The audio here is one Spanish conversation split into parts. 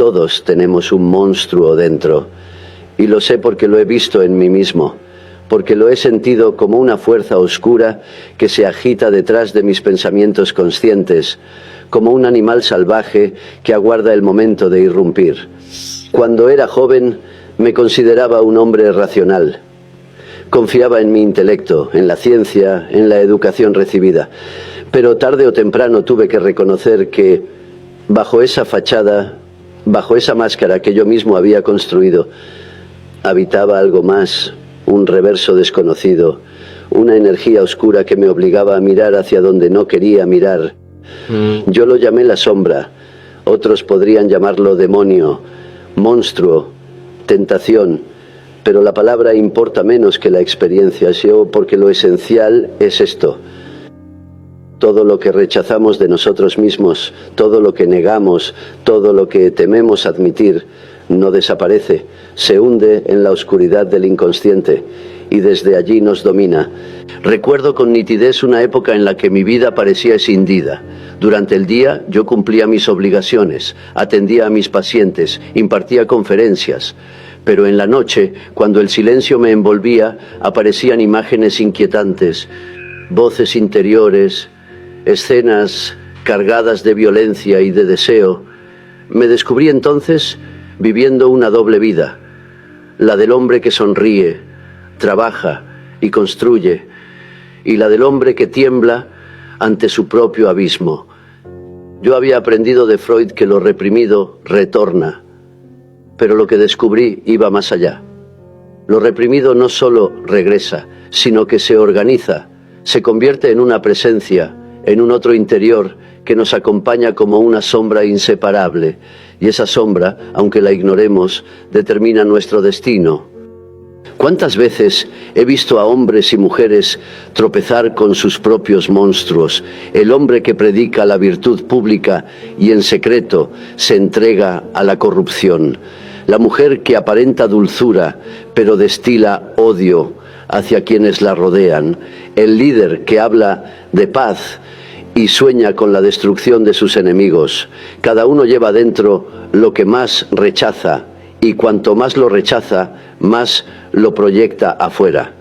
todos tenemos un monstruo dentro. Y lo sé porque lo he visto en mí mismo, porque lo he sentido como una fuerza oscura que se agita detrás de mis pensamientos conscientes, como un animal salvaje que aguarda el momento de irrumpir. Cuando era joven, me consideraba un hombre racional. Confiaba en mi intelecto, en la ciencia, en la educación recibida. Pero tarde o temprano tuve que reconocer que, bajo esa fachada, bajo esa máscara que yo mismo había construido, habitaba algo más, un reverso desconocido, una energía oscura que me obligaba a mirar hacia donde no quería mirar. Yo lo llamé la sombra, otros podrían llamarlo demonio, monstruo, tentación, pero la palabra importa menos que la experiencia, porque lo esencial es esto. Todo lo que rechazamos de nosotros mismos, todo lo que negamos, todo lo que tememos admitir, no desaparece, se hunde en la oscuridad del inconsciente y desde allí nos domina. Recuerdo con nitidez una época en la que mi vida parecía escindida. Durante el día yo cumplía mis obligaciones, atendía a mis pacientes, impartía conferencias. Pero en la noche, cuando el silencio me envolvía, aparecían imágenes inquietantes, voces interiores, escenas cargadas de violencia y de deseo. Me descubrí entonces viviendo una doble vida, la del hombre que sonríe, trabaja y construye, y la del hombre que tiembla ante su propio abismo. Yo había aprendido de Freud que lo reprimido retorna, pero lo que descubrí iba más allá. Lo reprimido no solo regresa, sino que se organiza, se convierte en una presencia, en un otro interior que nos acompaña como una sombra inseparable, y esa sombra, aunque la ignoremos, determina nuestro destino. ¿Cuántas veces he visto a hombres y mujeres tropezar con sus propios monstruos? El hombre que predica la virtud pública y en secreto se entrega a la corrupción. La mujer que aparenta dulzura, pero destila odio hacia quienes la rodean. El líder que habla de paz y sueña con la destrucción de sus enemigos. Cada uno lleva dentro lo que más rechaza, y cuanto más lo rechaza, más lo proyecta afuera.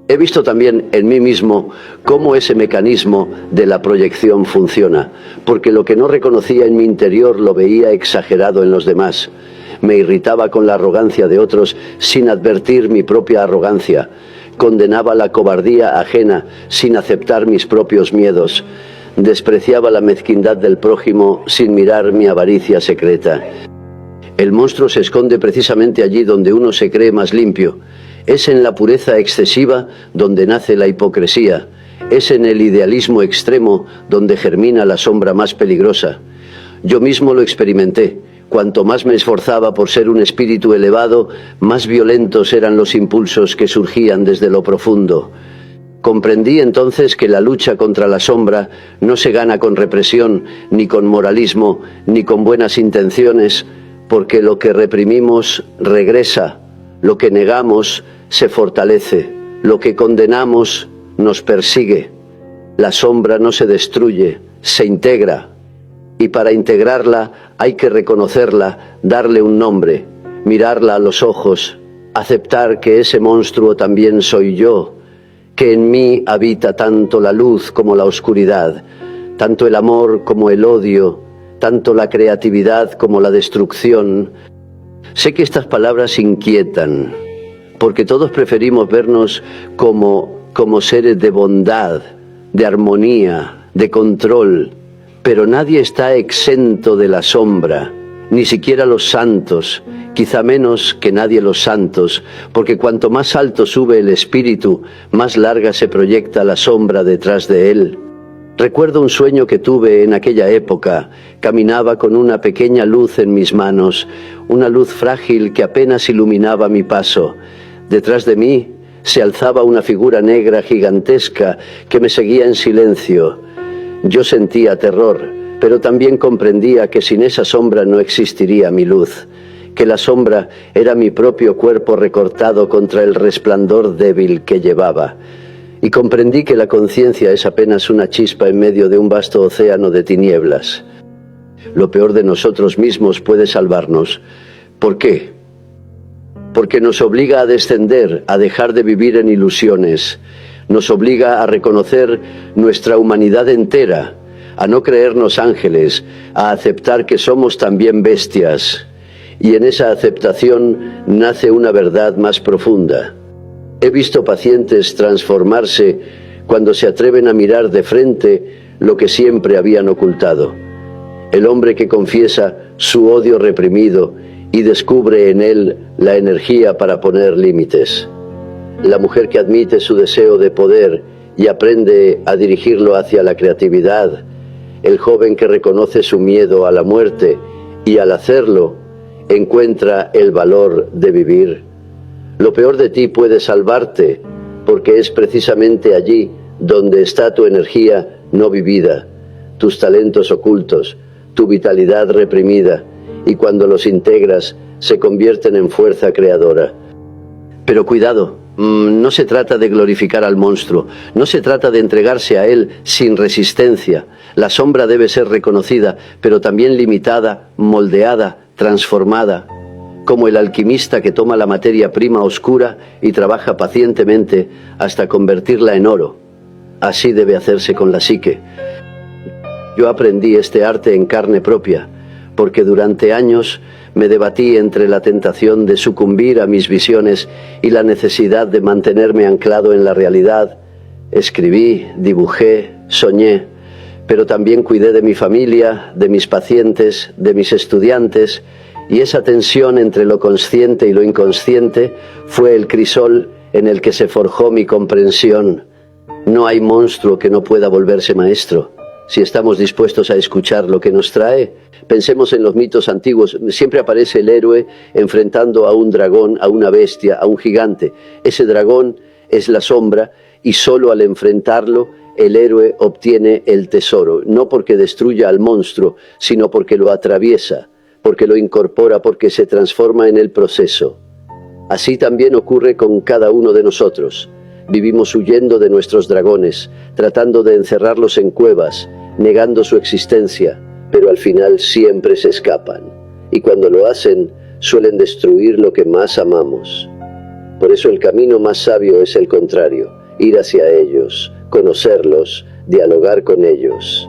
He visto también en mí mismo cómo ese mecanismo de la proyección funciona, porque lo que no reconocía en mi interior lo veía exagerado en los demás. Me irritaba con la arrogancia de otros sin advertir mi propia arrogancia. Condenaba la cobardía ajena sin aceptar mis propios miedos. Despreciaba la mezquindad del prójimo sin mirar mi avaricia secreta. El monstruo se esconde precisamente allí donde uno se cree más limpio. Es en la pureza excesiva donde nace la hipocresía. Es en el idealismo extremo donde germina la sombra más peligrosa. Yo mismo lo experimenté. Cuanto más me esforzaba por ser un espíritu elevado, más violentos eran los impulsos que surgían desde lo profundo. Comprendí entonces que la lucha contra la sombra no se gana con represión, ni con moralismo, ni con buenas intenciones, porque lo que reprimimos regresa, lo que negamos se fortalece, lo que condenamos nos persigue. La sombra no se destruye, se integra. Y para integrarla hay que reconocerla, darle un nombre, mirarla a los ojos, aceptar que ese monstruo también soy yo, que en mí habita tanto la luz como la oscuridad, tanto el amor como el odio, tanto la creatividad como la destrucción. Sé que estas palabras inquietan, porque todos preferimos vernos como seres de bondad, de armonía, de control. Pero nadie está exento de la sombra, ni siquiera los santos, quizá menos que nadie los santos, porque cuanto más alto sube el espíritu, más larga se proyecta la sombra detrás de él. Recuerdo un sueño que tuve en aquella época. Caminaba con una pequeña luz en mis manos, una luz frágil que apenas iluminaba mi paso. Detrás de mí se alzaba una figura negra gigantesca que me seguía en silencio. Yo sentía terror, pero también comprendía que sin esa sombra no existiría mi luz, que la sombra era mi propio cuerpo recortado contra el resplandor débil que llevaba. Y comprendí que la conciencia es apenas una chispa en medio de un vasto océano de tinieblas. lo peor de nosotros mismos puede salvarnos. ¿Por qué? Porque nos obliga a descender, a dejar de vivir en ilusiones. Nos obliga a reconocer nuestra humanidad entera, a no creernos ángeles, a aceptar que somos también bestias. Y en esa aceptación nace una verdad más profunda. He visto pacientes transformarse cuando se atreven a mirar de frente lo que siempre habían ocultado. El hombre que confiesa su odio reprimido y descubre en él la energía para poner límites. La mujer que admite su deseo de poder y aprende a dirigirlo hacia la creatividad. El joven que reconoce su miedo a la muerte y al hacerlo encuentra el valor de vivir. Lo peor de ti puede salvarte, porque es precisamente allí donde está tu energía no vivida, tus talentos ocultos, tu vitalidad reprimida, y cuando los integras se convierten en fuerza creadora. Pero cuidado, no se trata de glorificar al monstruo, no se trata de entregarse a él sin resistencia. La sombra debe ser reconocida, pero también limitada, moldeada, transformada, como el alquimista que toma la materia prima oscura y trabaja pacientemente hasta convertirla en oro. Así debe hacerse con la psique. Yo aprendí este arte en carne propia, porque durante años me debatí entre la tentación de sucumbir a mis visiones y la necesidad de mantenerme anclado en la realidad. Escribí, dibujé, soñé, pero también cuidé de mi familia, de mis pacientes, de mis estudiantes, y esa tensión entre lo consciente y lo inconsciente fue el crisol en el que se forjó mi comprensión. No hay monstruo que no pueda volverse maestro. Si estamos dispuestos a escuchar lo que nos trae, pensemos en los mitos antiguos. Siempre aparece el héroe enfrentando a un dragón, a una bestia, a un gigante. Ese dragón es la sombra y solo al enfrentarlo el héroe obtiene el tesoro, no porque destruya al monstruo, sino porque lo atraviesa, porque lo incorpora, porque se transforma en el proceso. Así también ocurre con cada uno de nosotros. Vivimos huyendo de nuestros dragones, tratando de encerrarlos en cuevas, negando su existencia, pero al final siempre se escapan. Y cuando lo hacen, suelen destruir lo que más amamos. Por eso el camino más sabio es el contrario, ir hacia ellos, conocerlos, dialogar con ellos.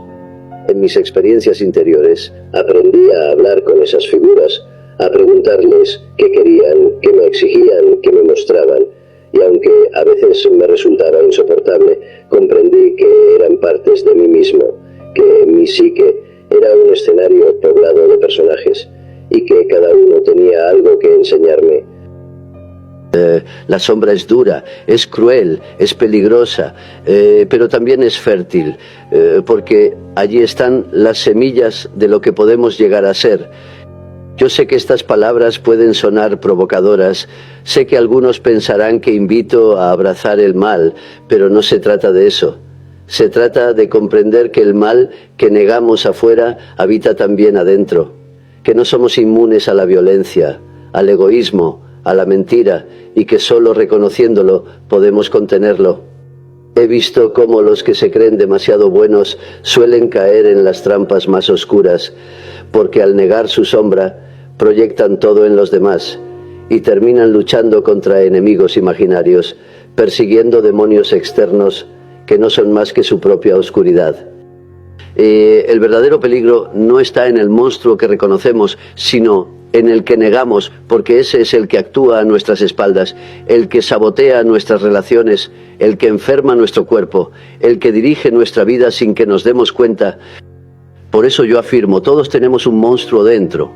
En mis experiencias interiores, aprendí a hablar con esas figuras, a preguntarles qué querían, qué me exigían, qué me mostraban, y aunque a veces me resultaba insoportable, comprendí que eran partes de mí mismo, que mi psique era un escenario poblado de personajes, y que cada uno tenía algo que enseñarme. La sombra es dura, es cruel, es peligrosa, pero también es fértil, porque allí están las semillas de lo que podemos llegar a ser. Yo sé que estas palabras pueden sonar provocadoras, sé que algunos pensarán que invito a abrazar el mal, pero no se trata de eso. Se trata de comprender que el mal que negamos afuera habita también adentro, que no somos inmunes a la violencia, al egoísmo, a la mentira, y que solo reconociéndolo podemos contenerlo. He visto cómo los que se creen demasiado buenos suelen caer en las trampas más oscuras, porque al negar su sombra, proyectan todo en los demás, y terminan luchando contra enemigos imaginarios, persiguiendo demonios externos que no son más que su propia oscuridad. El verdadero peligro no está en el monstruo que reconocemos, sino en el que negamos, porque ese es el que actúa a nuestras espaldas, el que sabotea nuestras relaciones, el que enferma nuestro cuerpo, el que dirige nuestra vida sin que nos demos cuenta. Por eso yo afirmo, todos tenemos un monstruo dentro.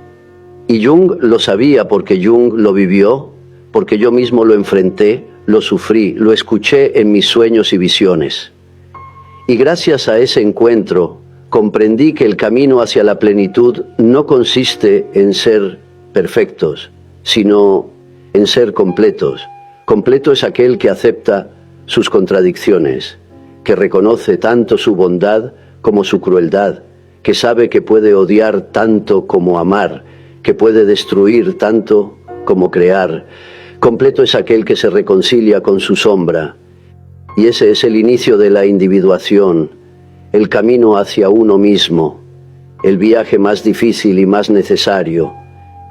Y Jung lo sabía porque Jung lo vivió, porque yo mismo lo enfrenté, lo sufrí, lo escuché en mis sueños y visiones. Y gracias a ese encuentro, comprendí que el camino hacia la plenitud no consiste en ser perfectos, sino en ser completos. Completo es aquel que acepta sus contradicciones, que reconoce tanto su bondad como su crueldad, que sabe que puede odiar tanto como amar, que puede destruir tanto como crear. Completo es aquel que se reconcilia con su sombra. Y ese es el inicio de la individuación, el camino hacia uno mismo. el viaje más difícil y más necesario,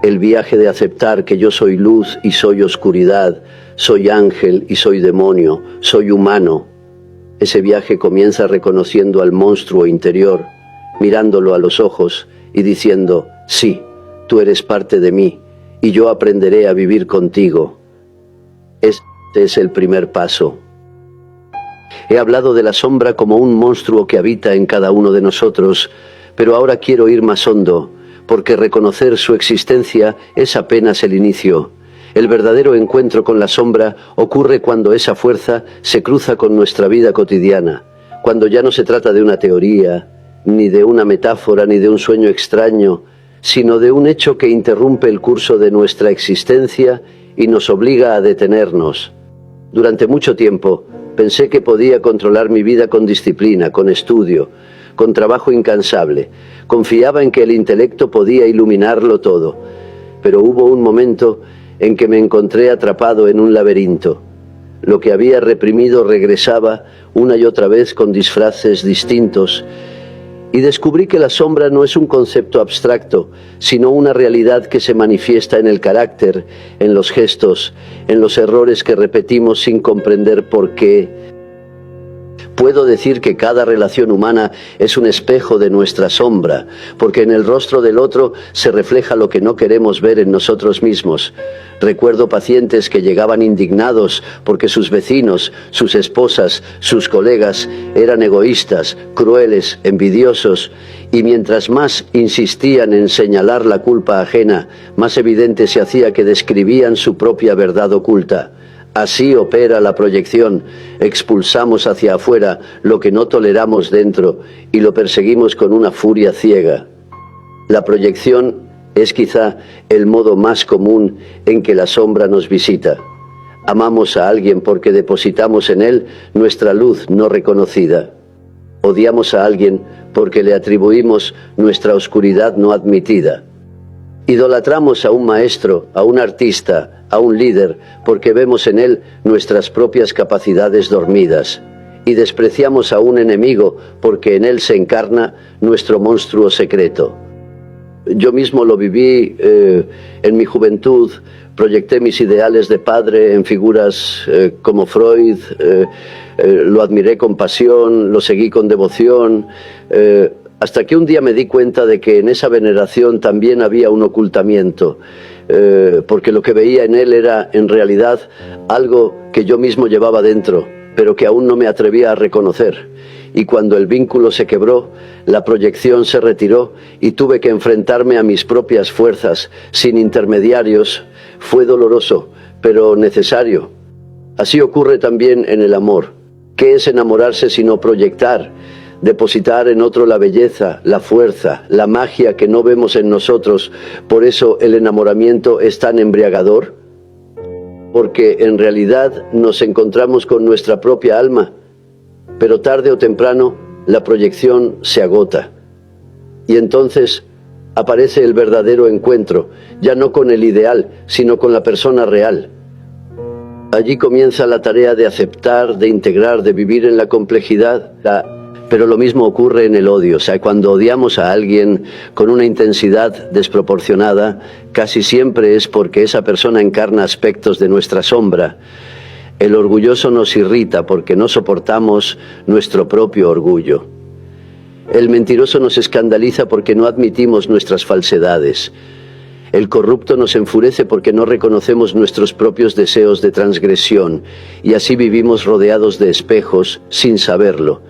el viaje de aceptar que yo soy luz y soy oscuridad, soy ángel y soy demonio, soy humano. Ese viaje comienza reconociendo al monstruo interior, mirándolo a los ojos y diciendo, sí, tú eres parte de mí y yo aprenderé a vivir contigo. Este es el primer paso. He hablado de la sombra como un monstruo que habita en cada uno de nosotros, pero ahora quiero ir más hondo, porque reconocer su existencia es apenas el inicio. El verdadero encuentro con la sombra ocurre cuando esa fuerza se cruza con nuestra vida cotidiana, cuando ya no se trata de una teoría, ni de una metáfora, ni de un sueño extraño, sino de un hecho que interrumpe el curso de nuestra existencia y nos obliga a detenernos. Durante mucho tiempo pensé que podía controlar mi vida con disciplina, con estudio, con trabajo incansable. Confiaba en que el intelecto podía iluminarlo todo, pero hubo un momento en que me encontré atrapado en un laberinto. Lo que había reprimido regresaba una y otra vez con disfraces distintos, y descubrí que la sombra no es un concepto abstracto, sino una realidad que se manifiesta en el carácter, en los gestos, en los errores que repetimos sin comprender por qué. Puedo decir que cada relación humana es un espejo de nuestra sombra, porque en el rostro del otro se refleja lo que no queremos ver en nosotros mismos. Recuerdo pacientes que llegaban indignados porque sus vecinos, sus esposas, sus colegas eran egoístas, crueles, envidiosos, y mientras más insistían en señalar la culpa ajena, más evidente se hacía que describían su propia verdad oculta. Así opera la proyección, expulsamos hacia afuera lo que no toleramos dentro y lo perseguimos con una furia ciega. La proyección es quizá el modo más común en que la sombra nos visita. Amamos a alguien porque depositamos en él nuestra luz no reconocida. Odiamos a alguien porque le atribuimos nuestra oscuridad no admitida. Idolatramos a un maestro, a un artista, a un líder, porque vemos en él nuestras propias capacidades dormidas. Y despreciamos a un enemigo, porque en él se encarna nuestro monstruo secreto. Yo mismo lo viví en mi juventud, proyecté mis ideales de padre en figuras como Freud, lo admiré con pasión, lo seguí con devoción, hasta que un día me di cuenta de que en esa veneración también había un ocultamiento, porque lo que veía en él era en realidad algo que yo mismo llevaba dentro, pero que aún no me atrevía a reconocer. Y cuando el vínculo se quebró, la proyección se retiró y tuve que enfrentarme a mis propias fuerzas, sin intermediarios. Fue doloroso, pero necesario. Así ocurre también en el amor. ¿Qué es enamorarse sino proyectar? Depositar en otro la belleza, la fuerza, la magia que no vemos en nosotros. Por eso el enamoramiento es tan embriagador, porque en realidad nos encontramos con nuestra propia alma, pero tarde o temprano la proyección se agota. Y entonces aparece el verdadero encuentro, ya no con el ideal, sino con la persona real. Allí comienza la tarea de aceptar, de integrar, de vivir en la complejidad. Pero lo mismo ocurre en el odio. O sea, cuando odiamos a alguien con una intensidad desproporcionada, casi siempre es porque esa persona encarna aspectos de nuestra sombra. El orgulloso nos irrita porque no soportamos nuestro propio orgullo. El mentiroso nos escandaliza porque no admitimos nuestras falsedades. El corrupto nos enfurece porque no reconocemos nuestros propios deseos de transgresión, y así vivimos rodeados de espejos sin saberlo.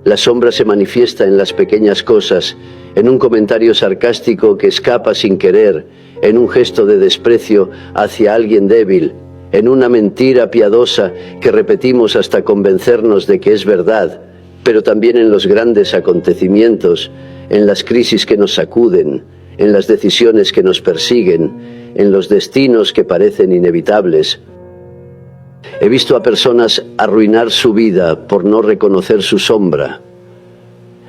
La sombra se manifiesta en las pequeñas cosas, en un comentario sarcástico que escapa sin querer, en un gesto de desprecio hacia alguien débil, en una mentira piadosa que repetimos hasta convencernos de que es verdad, pero también en los grandes acontecimientos, en las crisis que nos sacuden, en las decisiones que nos persiguen, en los destinos que parecen inevitables. He visto a personas arruinar su vida por no reconocer su sombra.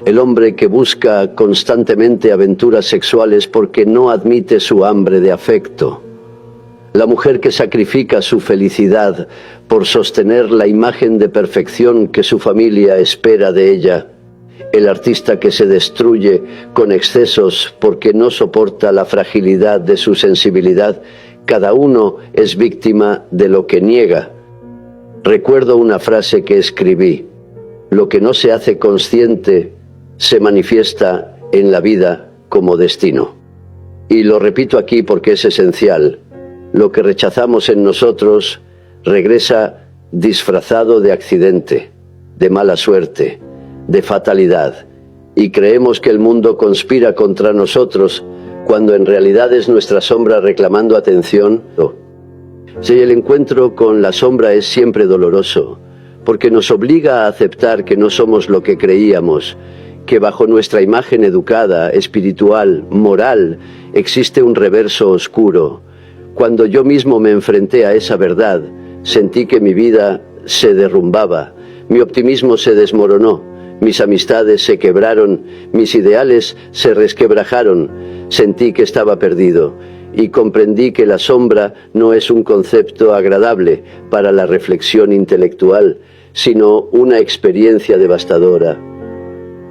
El hombre que busca constantemente aventuras sexuales porque no admite su hambre de afecto. La mujer que sacrifica su felicidad por sostener la imagen de perfección que su familia espera de ella. el artista que se destruye con excesos porque no soporta la fragilidad de su sensibilidad. Cada uno es víctima de lo que niega. Recuerdo una frase que escribí: lo que no se hace consciente se manifiesta en la vida como destino. Y lo repito aquí porque es esencial. Lo que rechazamos en nosotros regresa disfrazado de accidente, de mala suerte, de fatalidad, y creemos que el mundo conspira contra nosotros cuando en realidad es nuestra sombra reclamando atención. Si el encuentro con la sombra es siempre doloroso, porque nos obliga a aceptar que no somos lo que creíamos, que bajo nuestra imagen educada, espiritual, moral, existe un reverso oscuro. Cuando yo mismo me enfrenté a esa verdad, sentí que mi vida se derrumbaba, mi optimismo se desmoronó, mis amistades se quebraron, mis ideales se resquebrajaron, sentí que estaba perdido y comprendí que la sombra no es un concepto agradable para la reflexión intelectual, sino una experiencia devastadora.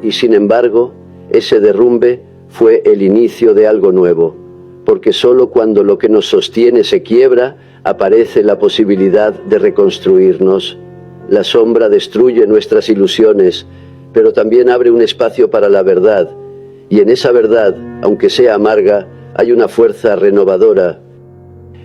Y sin embargo, ese derrumbe fue el inicio de algo nuevo, porque solo cuando lo que nos sostiene se quiebra, aparece la posibilidad de reconstruirnos. La sombra destruye nuestras ilusiones, pero también abre un espacio para la verdad, y en esa verdad, aunque sea amarga, hay una fuerza renovadora.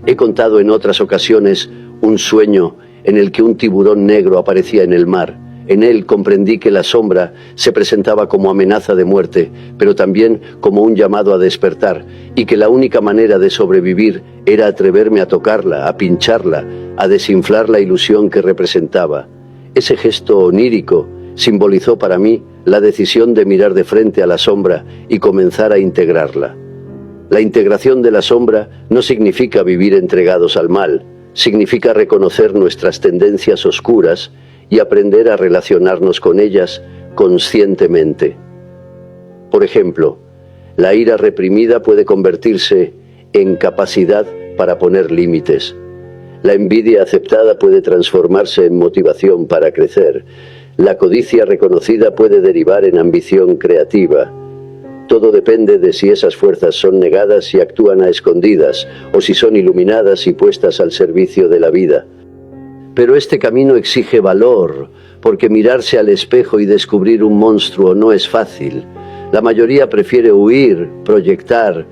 He contado en otras ocasiones un sueño en el que un tiburón negro aparecía en el mar. En él comprendí que la sombra se presentaba como amenaza de muerte, pero también como un llamado a despertar, y que la única manera de sobrevivir era atreverme a tocarla, a pincharla, a desinflar la ilusión que representaba. Ese gesto onírico simbolizó para mí la decisión de mirar de frente a la sombra y comenzar a integrarla. La integración de la sombra no significa vivir entregados al mal, significa reconocer nuestras tendencias oscuras y aprender a relacionarnos con ellas conscientemente. Por ejemplo, la ira reprimida puede convertirse en capacidad para poner límites. La envidia aceptada puede transformarse en motivación para crecer. La codicia reconocida puede derivar en ambición creativa. Todo depende de si esas fuerzas son negadas y actúan a escondidas, o si son iluminadas y puestas al servicio de la vida. Pero este camino exige valor, porque mirarse al espejo y descubrir un monstruo no es fácil. La mayoría prefiere huir, proyectar,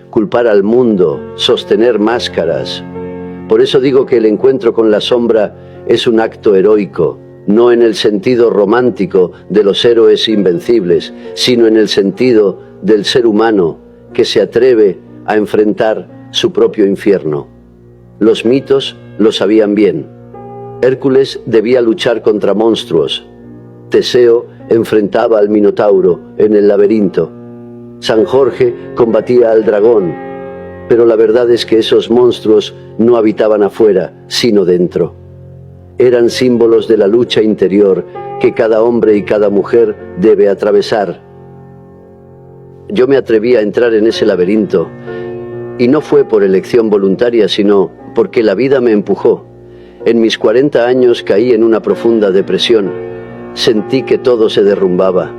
culpar al mundo, sostener máscaras. Por eso digo que el encuentro con la sombra es un acto heroico, no en el sentido romántico de los héroes invencibles, sino en el sentido del ser humano que se atreve a enfrentar su propio infierno. Los mitos lo sabían bien. Hércules debía luchar contra monstruos. Teseo enfrentaba al Minotauro en el laberinto. San Jorge combatía al dragón. Pero la verdad es que esos monstruos no habitaban afuera, sino dentro. Eran símbolos de la lucha interior que cada hombre y cada mujer debe atravesar. Yo me atreví a entrar en ese laberinto, y no fue por elección voluntaria, sino porque la vida me empujó. En mis 40 años caí en una profunda depresión. Sentí que todo se derrumbaba.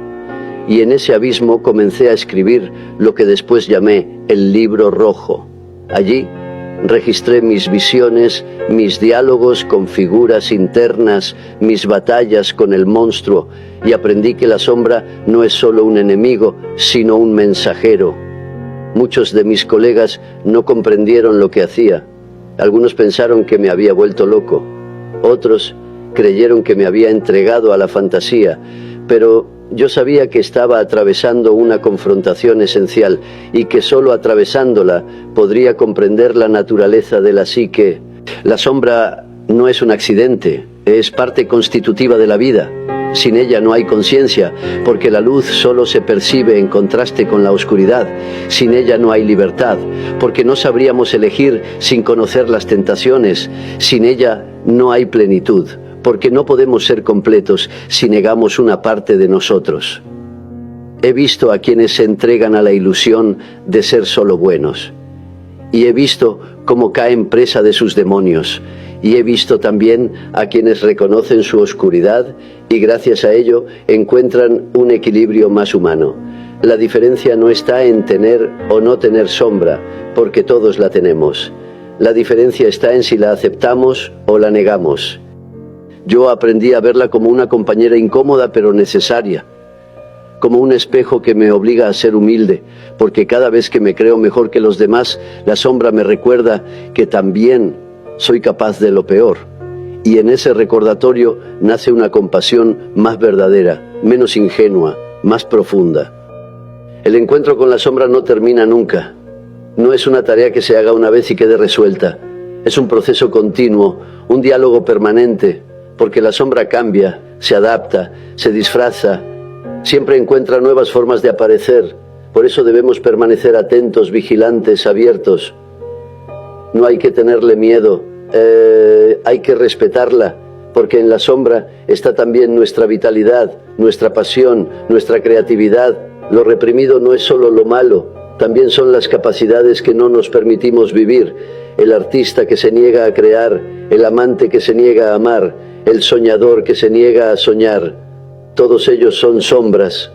Y en ese abismo comencé a escribir lo que después llamé el libro rojo. Allí registré mis visiones, mis diálogos con figuras internas, mis batallas con el monstruo, y aprendí que la sombra no es solo un enemigo, sino un mensajero. Muchos de mis colegas no comprendieron lo que hacía. Algunos pensaron que me había vuelto loco. Otros creyeron que me había entregado a la fantasía, pero yo sabía que estaba atravesando una confrontación esencial y que solo atravesándola podría comprender la naturaleza de la psique. La sombra no es un accidente, es parte constitutiva de la vida. Sin ella no hay conciencia, porque la luz solo se percibe en contraste con la oscuridad. Sin ella no hay libertad, porque no sabríamos elegir sin conocer las tentaciones. Sin ella no hay plenitud, porque no podemos ser completos si negamos una parte de nosotros. He visto a quienes se entregan a la ilusión de ser solo buenos, y he visto cómo caen presa de sus demonios, y he visto también a quienes reconocen su oscuridad y gracias a ello encuentran un equilibrio más humano. La diferencia no está en tener o no tener sombra, porque todos la tenemos. La diferencia está en si la aceptamos o la negamos. Yo aprendí a verla como una compañera incómoda pero necesaria, como un espejo que me obliga a ser humilde, porque cada vez que me creo mejor que los demás, la sombra me recuerda que también soy capaz de lo peor. Y en ese recordatorio nace una compasión más verdadera, menos ingenua, más profunda. El encuentro con la sombra no termina nunca. No es una tarea que se haga una vez y quede resuelta. Es un proceso continuo, un diálogo permanente, porque la sombra cambia, se adapta, se disfraza, siempre encuentra nuevas formas de aparecer. Por eso debemos permanecer atentos, vigilantes, abiertos. No hay que tenerle miedo, hay que respetarla, porque en la sombra está también nuestra vitalidad, nuestra pasión, nuestra creatividad. Lo reprimido no es solo lo malo, también son las capacidades que no nos permitimos vivir, el artista que se niega a crear, el amante que se niega a amar, el soñador que se niega a soñar. Todos ellos son sombras.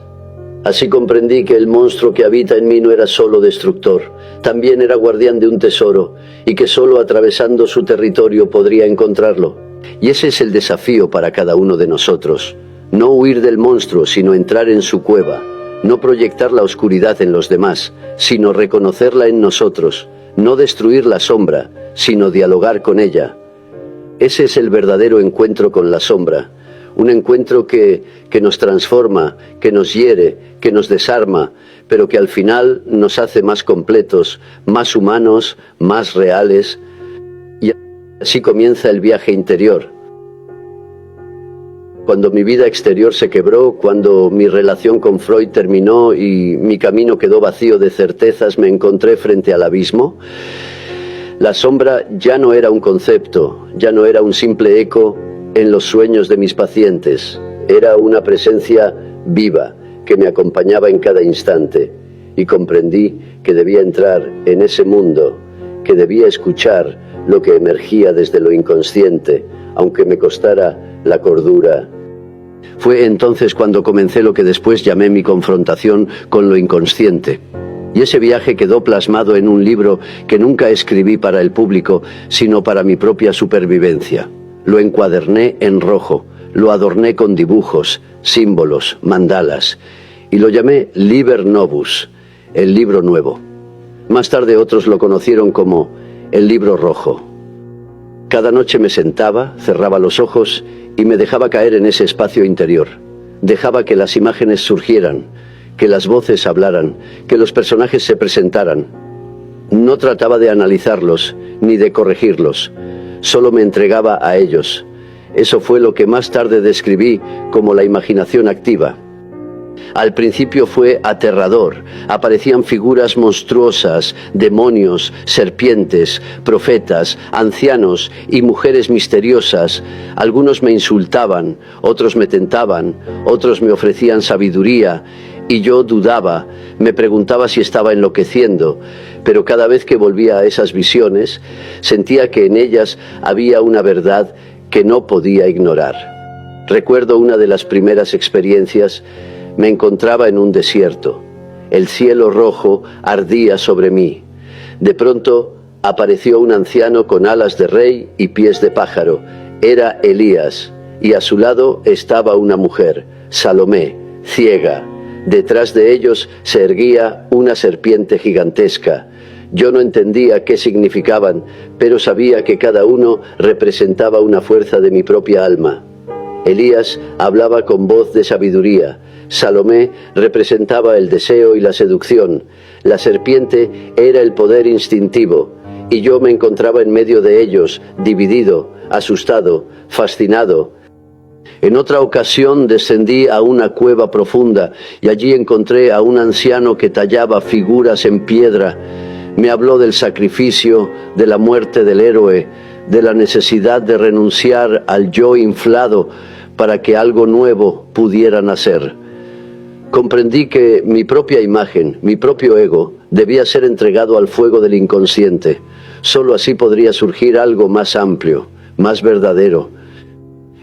Así comprendí que el monstruo que habita en mí no era solo destructor, también era guardián de un tesoro, y que solo atravesando su territorio podría encontrarlo. Y ese es el desafío para cada uno de nosotros. No huir del monstruo, sino entrar en su cueva. No proyectar la oscuridad en los demás, sino reconocerla en nosotros. No destruir la sombra, sino dialogar con ella. Ese es el verdadero encuentro con la sombra. Un encuentro que nos transforma, que nos hiere, que nos desarma, pero que al final nos hace más completos, más humanos, más reales. Y así comienza el viaje interior. Cuando mi vida exterior se quebró, cuando mi relación con Freud terminó y mi camino quedó vacío de certezas, me encontré frente al abismo. La sombra ya no era un concepto, ya no era un simple eco en los sueños de mis pacientes. Era una presencia viva que me acompañaba en cada instante y comprendí que debía entrar en ese mundo, que debía escuchar lo que emergía desde lo inconsciente, aunque me costara la cordura. Fue entonces cuando comencé lo que después llamé mi confrontación con lo inconsciente. Y ese viaje quedó plasmado en un libro que nunca escribí para el público, sino para mi propia supervivencia. Lo encuaderné en rojo, lo adorné con dibujos, símbolos, mandalas, y lo llamé Liber Novus, el libro nuevo. Más tarde otros lo conocieron como el libro rojo. Cada noche me sentaba, cerraba los ojos y me dejaba caer en ese espacio interior. Dejaba que las imágenes surgieran, que las voces hablaran, que los personajes se presentaran. No trataba de analizarlos, ni de corregirlos. Solo me entregaba a ellos. Eso fue lo que más tarde describí como la imaginación activa. Al principio fue aterrador. Aparecían figuras monstruosas, demonios, serpientes, profetas, ancianos y mujeres misteriosas. Algunos me insultaban, otros me tentaban, otros me ofrecían sabiduría, y yo dudaba, me preguntaba si estaba enloqueciendo, pero cada vez que volvía a esas visiones, sentía que en ellas había una verdad que no podía ignorar. Recuerdo una de las primeras experiencias. Me encontraba en un desierto. El cielo rojo ardía sobre mí. De pronto apareció un anciano con alas de rey y pies de pájaro. Era Elías, y a su lado estaba una mujer, Salomé, ciega. Detrás de ellos se erguía una serpiente gigantesca. Yo no entendía qué significaban, pero sabía que cada uno representaba una fuerza de mi propia alma. Elías hablaba con voz de sabiduría. Salomé representaba el deseo y la seducción. La serpiente era el poder instintivo, y yo me encontraba en medio de ellos, dividido, asustado, fascinado. En otra ocasión descendí a una cueva profunda y allí encontré a un anciano que tallaba figuras en piedra. Me habló del sacrificio, de la muerte del héroe, de la necesidad de renunciar al yo inflado para que algo nuevo pudiera nacer. Comprendí que mi propia imagen, mi propio ego, debía ser entregado al fuego del inconsciente. Solo así podría surgir algo más amplio, más verdadero.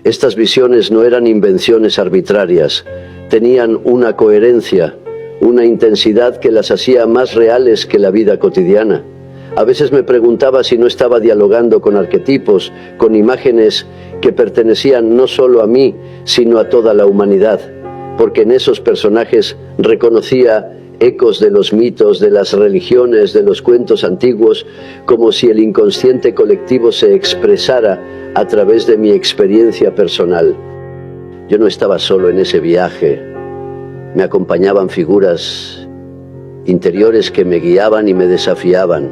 Estas visiones no eran invenciones arbitrarias, tenían una coherencia, una intensidad que las hacía más reales que la vida cotidiana. A veces me preguntaba si no estaba dialogando con arquetipos, con imágenes que pertenecían no solo a mí, sino a toda la humanidad, porque en esos personajes reconocía ecos de los mitos, de las religiones, de los cuentos antiguos, como si el inconsciente colectivo se expresara a través de mi experiencia personal. Yo no estaba solo en ese viaje, me acompañaban figuras interiores que me guiaban y me desafiaban.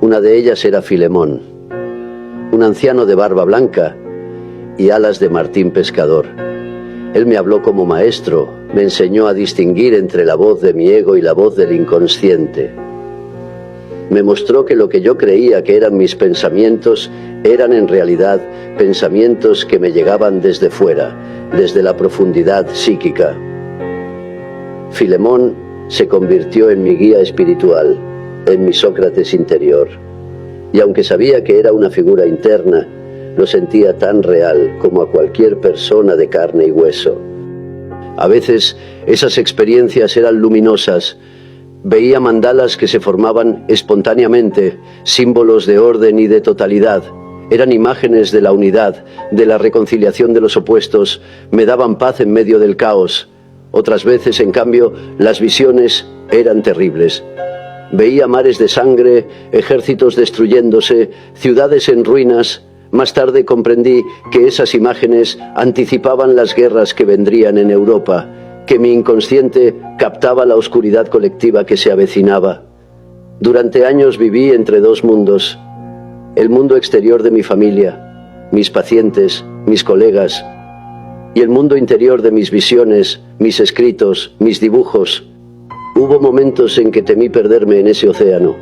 Una de ellas era Filemón, un anciano de barba blanca y alas de martín pescador. Él me habló como maestro, me enseñó a distinguir entre la voz de mi ego y la voz del inconsciente. Me mostró que lo que yo creía que eran mis pensamientos eran en realidad pensamientos que me llegaban desde fuera, desde la profundidad psíquica. Filemón se convirtió en mi guía espiritual, en mi Sócrates interior. Y aunque sabía que era una figura interna, lo sentía tan real como a cualquier persona de carne y hueso. A veces esas experiencias eran luminosas. Veía mandalas que se formaban espontáneamente, símbolos de orden y de totalidad. Eran imágenes de la unidad, de la reconciliación de los opuestos, me daban paz en medio del caos. Otras veces, en cambio, las visiones eran terribles. Veía mares de sangre, ejércitos destruyéndose, ciudades en ruinas. Más tarde comprendí que esas imágenes anticipaban las guerras que vendrían en Europa, que mi inconsciente captaba la oscuridad colectiva que se avecinaba. Durante años viví entre dos mundos: el mundo exterior de mi familia, mis pacientes, mis colegas, y el mundo interior de mis visiones, mis escritos, mis dibujos. Hubo momentos en que temí perderme en ese océano,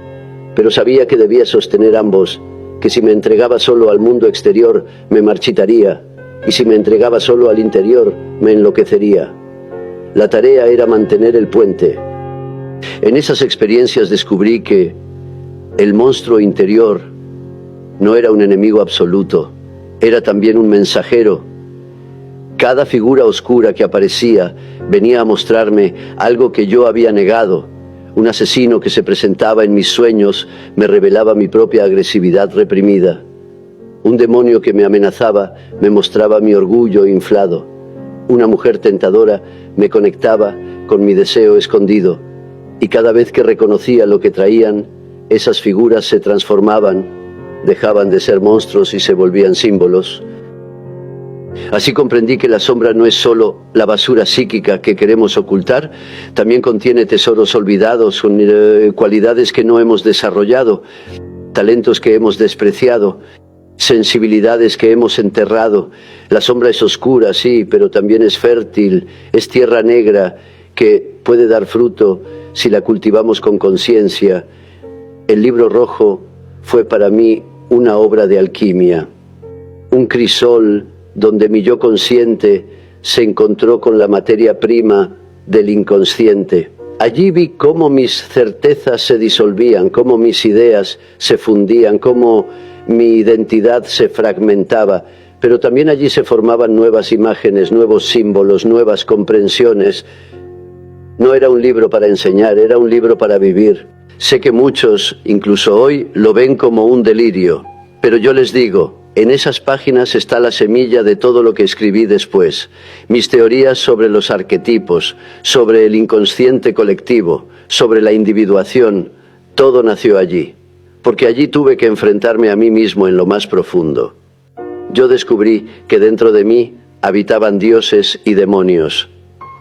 pero sabía que debía sostener ambos, que si me entregaba solo al mundo exterior me marchitaría, y si me entregaba solo al interior me enloquecería. La tarea era mantener el puente. En esas experiencias descubrí que el monstruo interior no era un enemigo absoluto, era también un mensajero. Cada figura oscura que aparecía venía a mostrarme algo que yo había negado. Un asesino que se presentaba en mis sueños me revelaba mi propia agresividad reprimida. Un demonio que me amenazaba me mostraba mi orgullo inflado. Una mujer tentadora me conectaba con mi deseo escondido. Y cada vez que reconocía lo que traían, esas figuras se transformaban, dejaban de ser monstruos y se volvían símbolos. Así comprendí que la sombra no es solo la basura psíquica que queremos ocultar, también contiene tesoros olvidados, cualidades que no hemos desarrollado, talentos que hemos despreciado, sensibilidades que hemos enterrado. La sombra es oscura, sí, pero también es fértil, es tierra negra que puede dar fruto si la cultivamos con conciencia. El libro rojo fue para mí una obra de alquimia, un crisol donde mi yo consciente se encontró con la materia prima del inconsciente. Allí vi cómo mis certezas se disolvían, cómo mis ideas se fundían, cómo mi identidad se fragmentaba, pero también allí se formaban nuevas imágenes, nuevos símbolos, nuevas comprensiones. No era un libro para enseñar, era un libro para vivir. Sé que muchos, incluso hoy, lo ven como un delirio, pero yo les digo, en esas páginas está la semilla de todo lo que escribí después. Mis teorías sobre los arquetipos, sobre el inconsciente colectivo, sobre la individuación, todo nació allí. Porque allí tuve que enfrentarme a mí mismo en lo más profundo. Yo descubrí que dentro de mí habitaban dioses y demonios,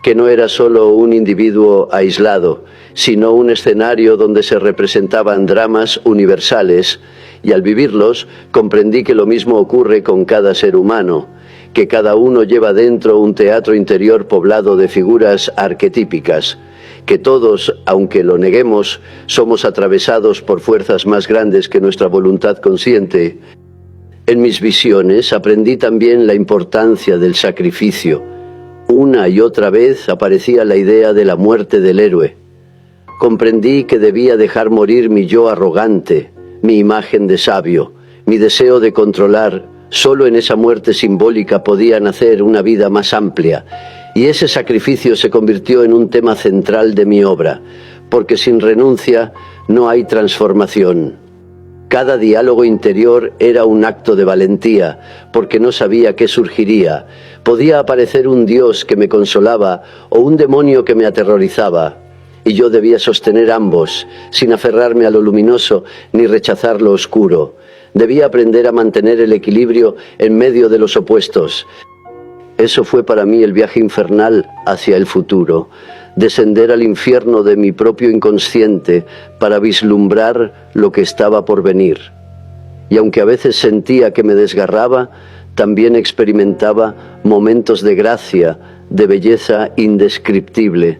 que no era solo un individuo aislado, sino un escenario donde se representaban dramas universales. Y al vivirlos, comprendí que lo mismo ocurre con cada ser humano, que cada uno lleva dentro un teatro interior poblado de figuras arquetípicas, que todos, aunque lo neguemos, somos atravesados por fuerzas más grandes que nuestra voluntad consciente. En mis visiones aprendí también la importancia del sacrificio. Una y otra vez aparecía la idea de la muerte del héroe. Comprendí que debía dejar morir mi yo arrogante, mi imagen de sabio, mi deseo de controlar. Solo en esa muerte simbólica podía nacer una vida más amplia, y ese sacrificio se convirtió en un tema central de mi obra, porque sin renuncia no hay transformación. Cada diálogo interior era un acto de valentía, porque no sabía qué surgiría. Podía aparecer un Dios que me consolaba o un demonio que me aterrorizaba, y yo debía sostener ambos, sin aferrarme a lo luminoso ni rechazar lo oscuro. Debía aprender a mantener el equilibrio en medio de los opuestos. Eso fue para mí el viaje infernal hacia el futuro, descender al infierno de mi propio inconsciente para vislumbrar lo que estaba por venir. Y aunque a veces sentía que me desgarraba, también experimentaba momentos de gracia, de belleza indescriptible,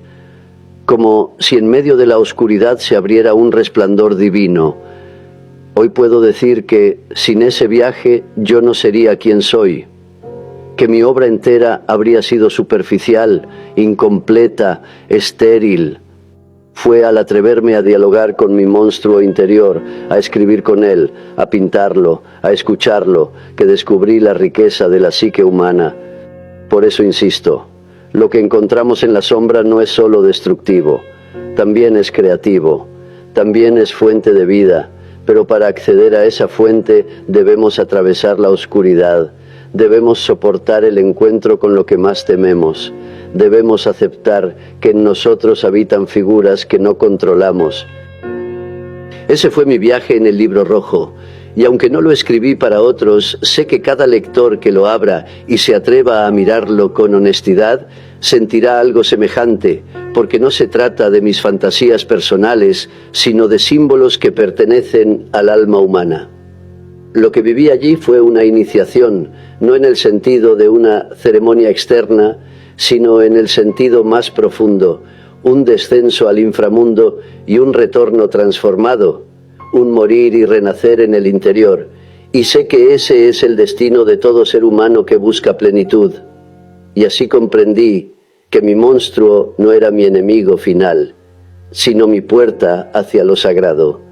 como si en medio de la oscuridad se abriera un resplandor divino. Hoy puedo decir que sin ese viaje yo no sería quien soy, que mi obra entera habría sido superficial, incompleta, estéril. Fue al atreverme a dialogar con mi monstruo interior, a escribir con él, a pintarlo, a escucharlo, que descubrí la riqueza de la psique humana. Por eso insisto, lo que encontramos en la sombra no es solo destructivo, también es creativo, también es fuente de vida. Pero para acceder a esa fuente debemos atravesar la oscuridad, debemos soportar el encuentro con lo que más tememos, debemos aceptar que en nosotros habitan figuras que no controlamos. Ese fue mi viaje en el Libro Rojo, y aunque no lo escribí para otros, sé que cada lector que lo abra y se atreva a mirarlo con honestidad, sentirá algo semejante, porque no se trata de mis fantasías personales, sino de símbolos que pertenecen al alma humana. Lo que viví allí fue una iniciación, no en el sentido de una ceremonia externa, sino en el sentido más profundo, un descenso al inframundo y un retorno transformado, un morir y renacer en el interior, y sé que ese es el destino de todo ser humano que busca plenitud. Y así comprendí que mi monstruo no era mi enemigo final, sino mi puerta hacia lo sagrado.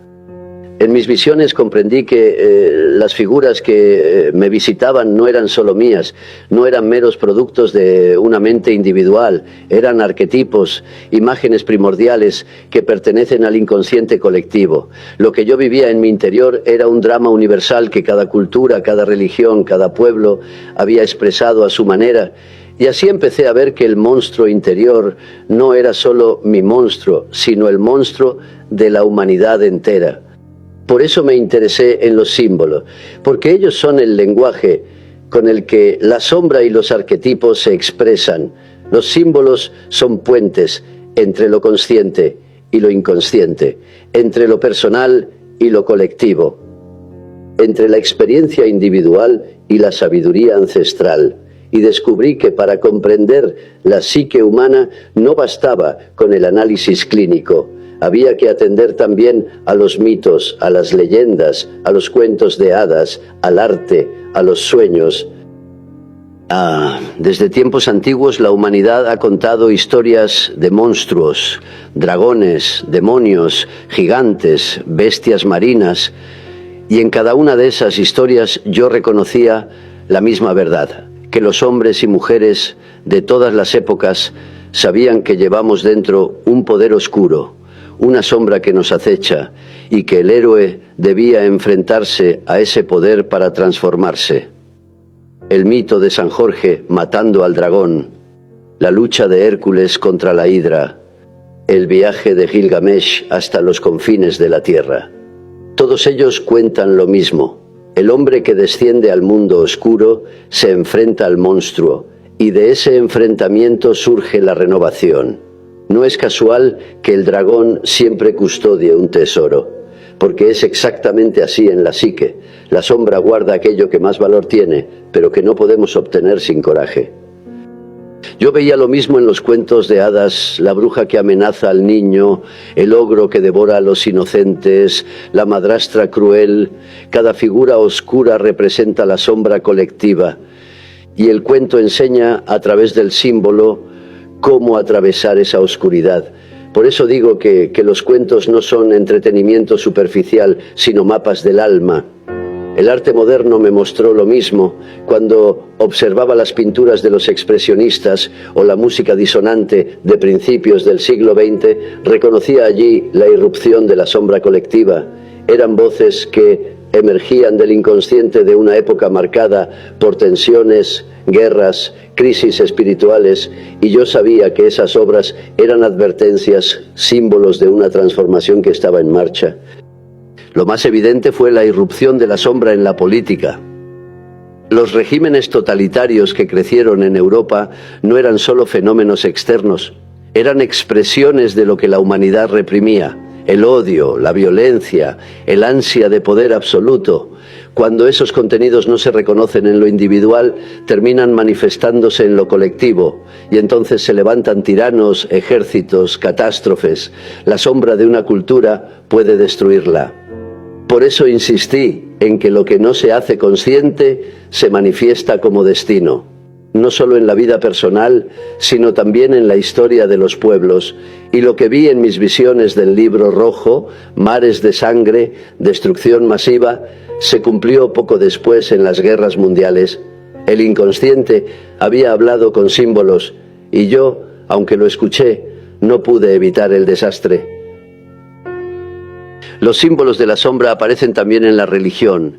En mis visiones comprendí que las figuras que me visitaban no eran solo mías, no eran meros productos de una mente individual, eran arquetipos, imágenes primordiales que pertenecen al inconsciente colectivo. Lo que yo vivía en mi interior era un drama universal que cada cultura, cada religión, cada pueblo había expresado a su manera. Y así empecé a ver que el monstruo interior no era solo mi monstruo, sino el monstruo de la humanidad entera. Por eso me interesé en los símbolos, porque ellos son el lenguaje con el que la sombra y los arquetipos se expresan. Los símbolos son puentes entre lo consciente y lo inconsciente, entre lo personal y lo colectivo, entre la experiencia individual y la sabiduría ancestral. Y descubrí que para comprender la psique humana no bastaba con el análisis clínico. Había que atender también a los mitos, a las leyendas, a los cuentos de hadas, al arte, a los sueños. Desde tiempos antiguos la humanidad ha contado historias de monstruos, dragones, demonios, gigantes, bestias marinas, y en cada una de esas historias yo reconocía la misma verdad, que los hombres y mujeres de todas las épocas sabían que llevamos dentro un poder oscuro, una sombra que nos acecha, y que el héroe debía enfrentarse a ese poder para transformarse. El mito de San Jorge matando al dragón, la lucha de Hércules contra la hidra, el viaje de Gilgamesh hasta los confines de la tierra. Todos ellos cuentan lo mismo. El hombre que desciende al mundo oscuro se enfrenta al monstruo, y de ese enfrentamiento surge la renovación. No es casual que el dragón siempre custodie un tesoro, porque es exactamente así en la psique. La sombra guarda aquello que más valor tiene, pero que no podemos obtener sin coraje. Yo veía lo mismo en los cuentos de hadas, la bruja que amenaza al niño, el ogro que devora a los inocentes, la madrastra cruel. Cada figura oscura representa la sombra colectiva, y el cuento enseña a través del símbolo cómo atravesar esa oscuridad. Por eso digo que los cuentos no son entretenimiento superficial, sino mapas del alma. El arte moderno me mostró lo mismo. Cuando observaba las pinturas de los expresionistas o la música disonante de principios del siglo XX, reconocía allí la irrupción de la sombra colectiva. Eran voces que emergían del inconsciente de una época marcada por tensiones, guerras, crisis espirituales, y yo sabía que esas obras eran advertencias, símbolos de una transformación que estaba en marcha. Lo más evidente fue la irrupción de la sombra en la política. Los regímenes totalitarios que crecieron en Europa no eran solo fenómenos externos, eran expresiones de lo que la humanidad reprimía: el odio, la violencia, el ansia de poder absoluto. Cuando esos contenidos no se reconocen en lo individual, terminan manifestándose en lo colectivo, y entonces se levantan tiranos, ejércitos, catástrofes. La sombra de una cultura puede destruirla. Por eso insistí en que lo que no se hace consciente se manifiesta como destino, no solo en la vida personal, sino también en la historia de los pueblos. Y lo que vi en mis visiones del Libro Rojo, mares de sangre, destrucción masiva, se cumplió poco después en las guerras mundiales. El inconsciente había hablado con símbolos, y yo, aunque lo escuché, no pude evitar el desastre. Los símbolos de la sombra aparecen también en la religión.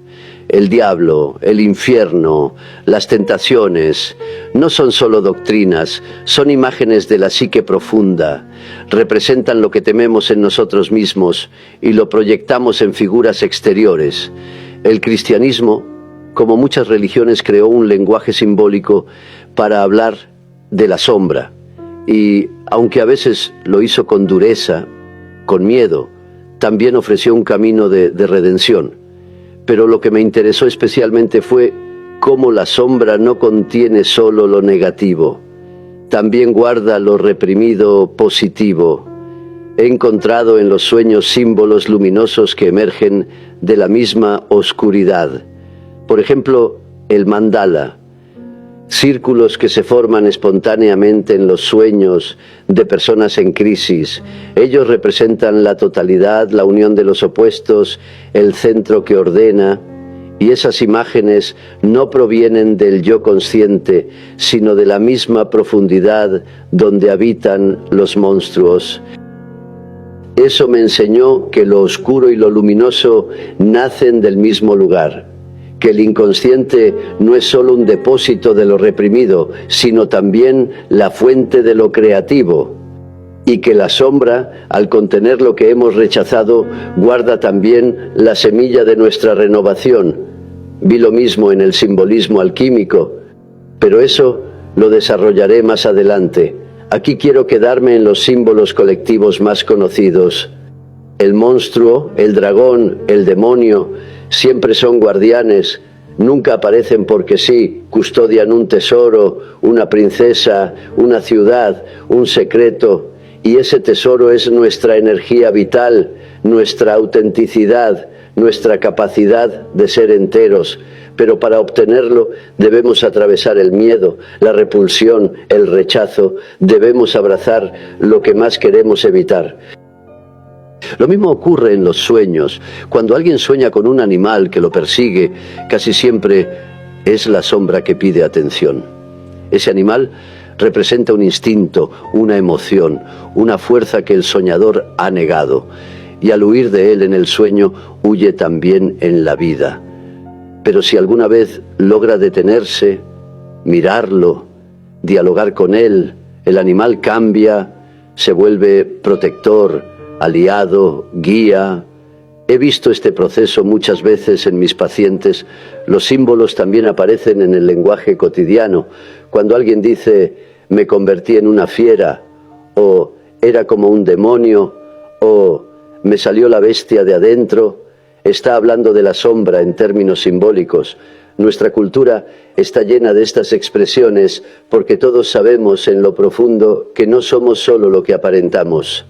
El diablo, el infierno, las tentaciones, no son solo doctrinas, son imágenes de la psique profunda. Representan lo que tememos en nosotros mismos y lo proyectamos en figuras exteriores. El cristianismo, como muchas religiones, creó un lenguaje simbólico para hablar de la sombra. Y aunque a veces lo hizo con dureza, con miedo, también ofreció un camino de redención. Pero lo que me interesó especialmente fue cómo la sombra no contiene solo lo negativo, también guarda lo reprimido positivo. He encontrado en los sueños símbolos luminosos que emergen de la misma oscuridad. Por ejemplo, el mandala, círculos que se forman espontáneamente en los sueños de personas en crisis. Ellos representan la totalidad, la unión de los opuestos, el centro que ordena, y esas imágenes no provienen del yo consciente, sino de la misma profundidad donde habitan los monstruos. Eso me enseñó que lo oscuro y lo luminoso nacen del mismo lugar, que el inconsciente no es solo un depósito de lo reprimido, sino también la fuente de lo creativo, y que la sombra, al contener lo que hemos rechazado, guarda también la semilla de nuestra renovación. Vi lo mismo en el simbolismo alquímico, pero eso lo desarrollaré más adelante. Aquí quiero quedarme en los símbolos colectivos más conocidos. El monstruo, el dragón, el demonio, siempre son guardianes, nunca aparecen porque sí, custodian un tesoro, una princesa, una ciudad, un secreto, y ese tesoro es nuestra energía vital, nuestra autenticidad, nuestra capacidad de ser enteros. Pero para obtenerlo debemos atravesar el miedo, la repulsión, el rechazo, debemos abrazar lo que más queremos evitar. Lo mismo ocurre en los sueños. Cuando alguien sueña con un animal que lo persigue, casi siempre es la sombra que pide atención. Ese animal representa un instinto, una emoción, una fuerza que el soñador ha negado, y al huir de él en el sueño, huye también en la vida. Pero si alguna vez logra detenerse, mirarlo, dialogar con él, el animal cambia, se vuelve protector, aliado, guía. He visto este proceso muchas veces en mis pacientes. Los símbolos también aparecen en el lenguaje cotidiano. Cuando alguien dice, me convertí en una fiera, o era como un demonio, o me salió la bestia de adentro, está hablando de la sombra en términos simbólicos. Nuestra cultura está llena de estas expresiones porque todos sabemos en lo profundo que no somos solo lo que aparentamos.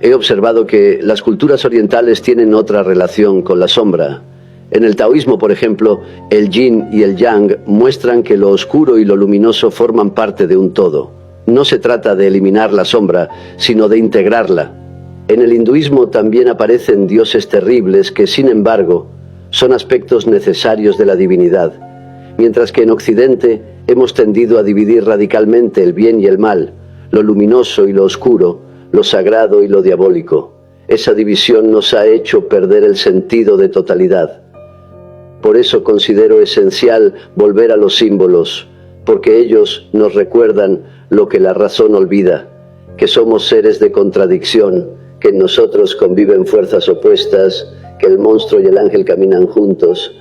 He observado que las culturas orientales tienen otra relación con la sombra. En el taoísmo, por ejemplo, el yin y el yang muestran que lo oscuro y lo luminoso forman parte de un todo. No se trata de eliminar la sombra, sino de integrarla. En el hinduismo también aparecen dioses terribles que, sin embargo, son aspectos necesarios de la divinidad, mientras que en Occidente hemos tendido a dividir radicalmente el bien y el mal, lo luminoso y lo oscuro, lo sagrado y lo diabólico. Esa división nos ha hecho perder el sentido de totalidad. Por eso considero esencial volver a los símbolos, porque ellos nos recuerdan lo que la razón olvida, que somos seres de contradicción, que en nosotros conviven fuerzas opuestas, que el monstruo y el ángel caminan juntos.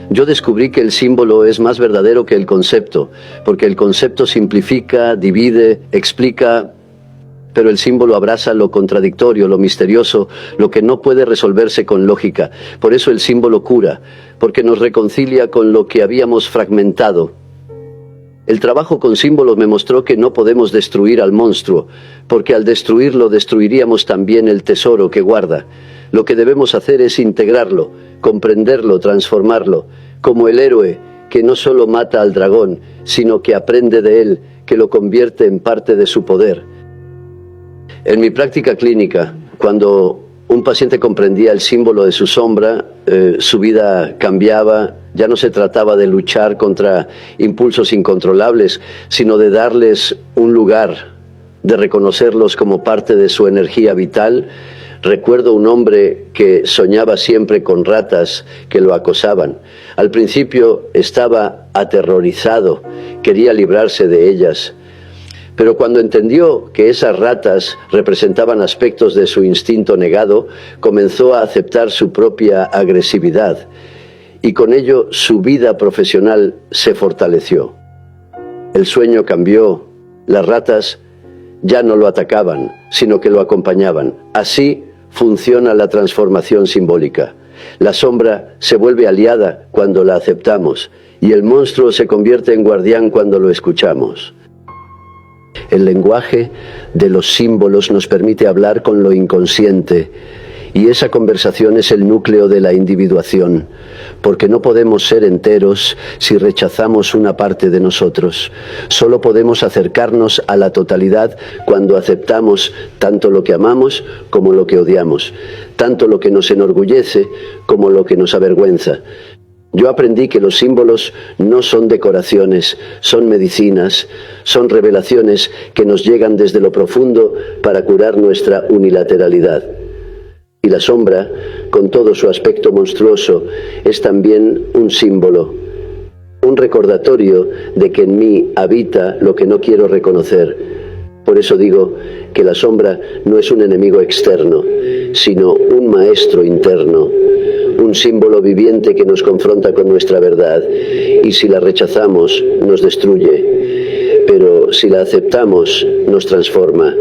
Yo descubrí que el símbolo es más verdadero que el concepto, porque el concepto simplifica, divide, explica, pero el símbolo abraza lo contradictorio, lo misterioso, lo que no puede resolverse con lógica. Por eso el símbolo cura, porque nos reconcilia con lo que habíamos fragmentado. El trabajo con símbolos me mostró que no podemos destruir al monstruo, porque al destruirlo destruiríamos también el tesoro que guarda. Lo que debemos hacer es integrarlo, comprenderlo, transformarlo, como el héroe que no solo mata al dragón, sino que aprende de él, que lo convierte en parte de su poder. En mi práctica clínica, cuando un paciente comprendía el símbolo de su sombra, su vida cambiaba. Ya no se trataba de luchar contra impulsos incontrolables, sino de darles un lugar, de reconocerlos como parte de su energía vital. Recuerdo un hombre que soñaba siempre con ratas que lo acosaban. Al principio estaba aterrorizado, quería librarse de ellas. Pero cuando entendió que esas ratas representaban aspectos de su instinto negado, comenzó a aceptar su propia agresividad. Y con ello su vida profesional se fortaleció. El sueño cambió, las ratas ya no lo atacaban, sino que lo acompañaban. Así funciona la transformación simbólica. La sombra se vuelve aliada cuando la aceptamos, y el monstruo se convierte en guardián cuando lo escuchamos. El lenguaje de los símbolos nos permite hablar con lo inconsciente, y esa conversación es el núcleo de la individuación, porque no podemos ser enteros si rechazamos una parte de nosotros. Solo podemos acercarnos a la totalidad cuando aceptamos tanto lo que amamos como lo que odiamos, tanto lo que nos enorgullece como lo que nos avergüenza. Yo aprendí que los símbolos no son decoraciones, son medicinas, son revelaciones que nos llegan desde lo profundo para curar nuestra unilateralidad. Y la sombra, con todo su aspecto monstruoso, es también un símbolo, un recordatorio de que en mí habita lo que no quiero reconocer. Por eso digo que la sombra no es un enemigo externo, sino un maestro interno, un símbolo viviente que nos confronta con nuestra verdad, y si la rechazamos, nos destruye, pero si la aceptamos, nos transforma.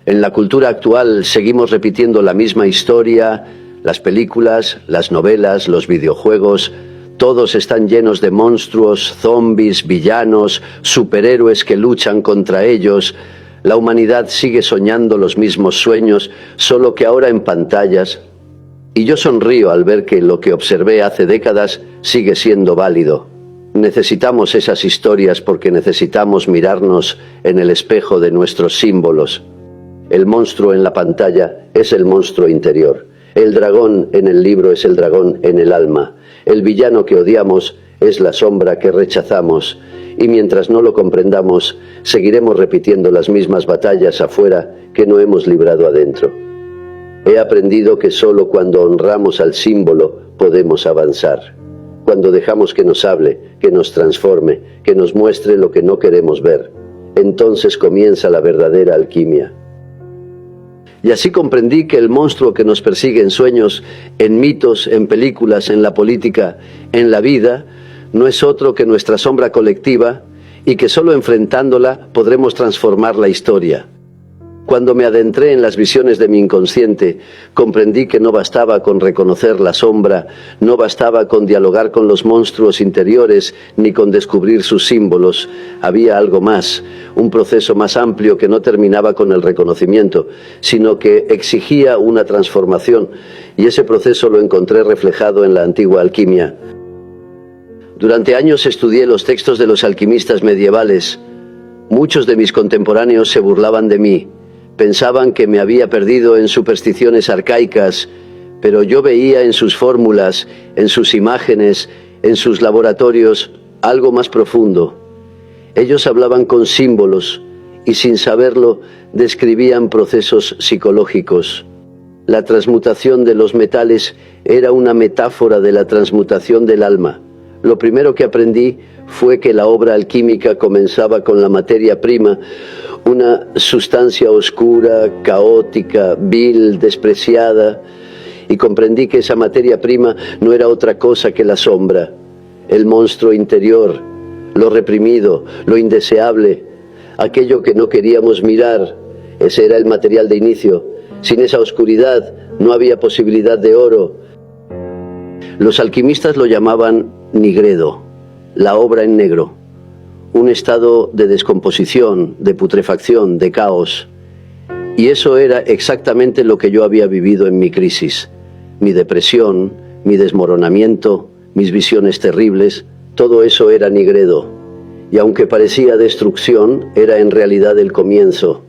En la cultura actual seguimos repitiendo la misma historia, las películas, las novelas, los videojuegos, todos están llenos de monstruos, zombies, villanos, superhéroes que luchan contra ellos. La humanidad sigue soñando los mismos sueños, solo que ahora en pantallas. Y yo sonrío al ver que lo que observé hace décadas sigue siendo válido. Necesitamos esas historias porque necesitamos mirarnos en el espejo de nuestros símbolos. El monstruo en la pantalla es el monstruo interior. El dragón en el libro es el dragón en el alma. El villano que odiamos es la sombra que rechazamos. Y mientras no lo comprendamos, seguiremos repitiendo las mismas batallas afuera que no hemos librado adentro. He aprendido que solo cuando honramos al símbolo podemos avanzar. Cuando dejamos que nos hable, que nos transforme, que nos muestre lo que no queremos ver, entonces comienza la verdadera alquimia. Y así comprendí que el monstruo que nos persigue en sueños, en mitos, en películas, en la política, en la vida, no es otro que nuestra sombra colectiva, y que solo enfrentándola podremos transformar la historia. Cuando me adentré en las visiones de mi inconsciente, comprendí que no bastaba con reconocer la sombra, no bastaba con dialogar con los monstruos interiores, ni con descubrir sus símbolos. Había algo más, un proceso más amplio que no terminaba con el reconocimiento, sino que exigía una transformación, y ese proceso lo encontré reflejado en la antigua alquimia. Durante años estudié los textos de los alquimistas medievales. Muchos de mis contemporáneos se burlaban de mí. Pensaban que me había perdido en supersticiones arcaicas, pero yo veía en sus fórmulas, en sus imágenes, en sus laboratorios, algo más profundo. Ellos hablaban con símbolos y sin saberlo describían procesos psicológicos. La transmutación de los metales era una metáfora de la transmutación del alma. Lo primero que aprendí fue que la obra alquímica comenzaba con la materia prima, una sustancia oscura, caótica, vil, despreciada, y comprendí que esa materia prima no era otra cosa que la sombra, el monstruo interior, lo reprimido, lo indeseable, aquello que no queríamos mirar. Ese era el material de inicio. Sin esa oscuridad no había posibilidad de oro. Los alquimistas lo llamaban nigredo, la obra en negro, un estado de descomposición, de putrefacción, de caos. Y eso era exactamente lo que yo había vivido en mi crisis. Mi depresión, mi desmoronamiento, mis visiones terribles, todo eso era nigredo. Y aunque parecía destrucción, era en realidad el comienzo.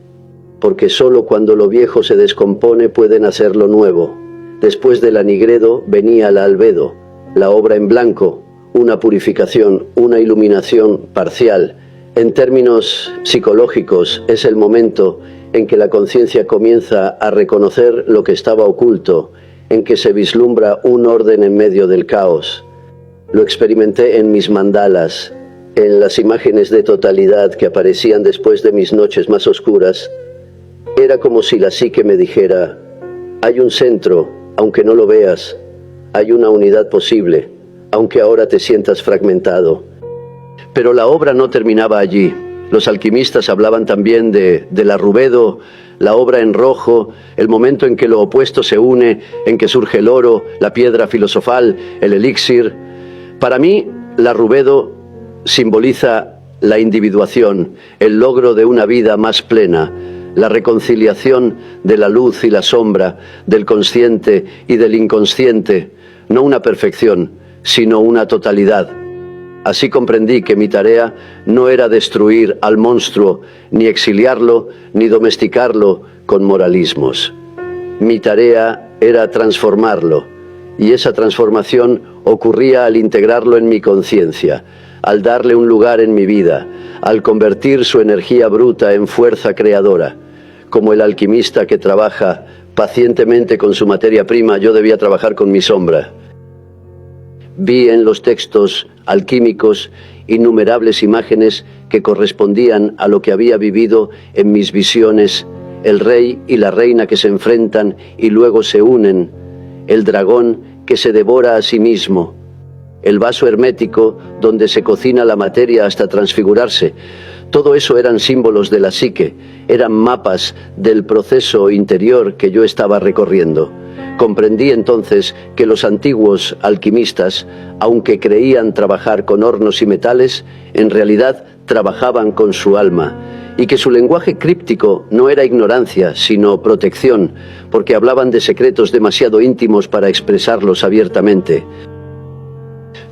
Porque solo cuando lo viejo se descompone puede nacer lo nuevo. Después de la nigredo venía la albedo, la obra en blanco, una purificación, una iluminación parcial. En términos psicológicos, es el momento en que la conciencia comienza a reconocer lo que estaba oculto, en que se vislumbra un orden en medio del caos. Lo experimenté en mis mandalas, en las imágenes de totalidad que aparecían después de mis noches más oscuras. Era como si la psique me dijera: hay un centro, aunque no lo veas, hay una unidad posible, aunque ahora te sientas fragmentado. Pero la obra no terminaba allí. Los alquimistas hablaban también de la rubedo, la obra en rojo, el momento en que lo opuesto se une, en que surge el oro, la piedra filosofal, el elixir. Para mí, la rubedo simboliza la individuación, el logro de una vida más plena, la reconciliación de la luz y la sombra, del consciente y del inconsciente, no una perfección, sino una totalidad. Así comprendí que mi tarea no era destruir al monstruo, ni exiliarlo, ni domesticarlo con moralismos. Mi tarea era transformarlo, y esa transformación ocurría al integrarlo en mi conciencia, al darle un lugar en mi vida, al convertir su energía bruta en fuerza creadora. Como el alquimista que trabaja pacientemente con su materia prima, yo debía trabajar con mi sombra. Vi en los textos alquímicos innumerables imágenes que correspondían a lo que había vivido en mis visiones: el rey y la reina que se enfrentan y luego se unen, el dragón que se devora a sí mismo, el vaso hermético donde se cocina la materia hasta transfigurarse. Todo eso eran símbolos de la psique, eran mapas del proceso interior que yo estaba recorriendo. Comprendí entonces que los antiguos alquimistas, aunque creían trabajar con hornos y metales, en realidad trabajaban con su alma, y que su lenguaje críptico no era ignorancia, sino protección, porque hablaban de secretos demasiado íntimos para expresarlos abiertamente.